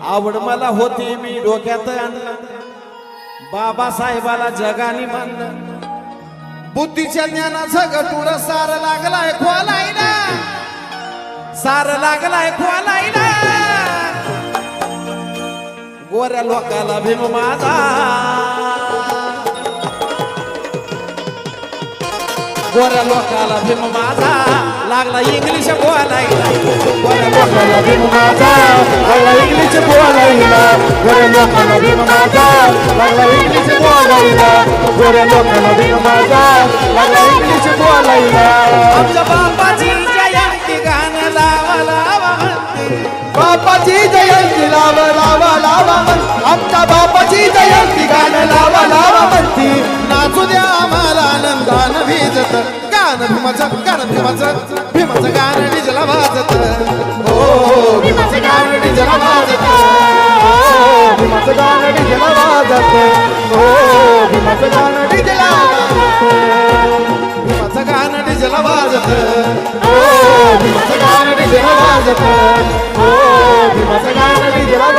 आवड मला होती मी डोक्यात आणलं बाबासाहेबाला जगाने मानलं बुद्धीच्या ज्ञानाचं गटूळ सार लागलाय खोलायला सार लागलाय खोलायला गोऱ्या लोकाला भीम माझा गोऱ्या लोकाला भीम माझा लागला इंग्लिश बोलायला गोऱ्या लोकाला भीम माझा लागला इंग्लिश बोलायला गोऱ्या लोकाला भीम माझा लागला इंग्लिश बोलायला गोऱ्या लोकाला भीम माझा लागला इंग्लिश बोलायला आमच्या बापाची जयंती गाणं लावा लावा म्हणते बापाची जयंती लावा लावा लावा म्हणते आमच्या बापाची जयंती गाणं लावा लावा म्हणते नाचू द्या आम्हाला आनंदानं भिजत गाणं भीमाचं भीमाचं गाणं डीजेला वाजत हो भीमाचं गाणं डीजेला वाजत हो भीमाचं गाणं डीजेला वाजत हो भीमाचं गाणं डीजेला भीमाचं गाणं डीजेला वाजत हो भीमाचं गाणं डीजेला वाजत हो भीमाचं गाणं डीजेला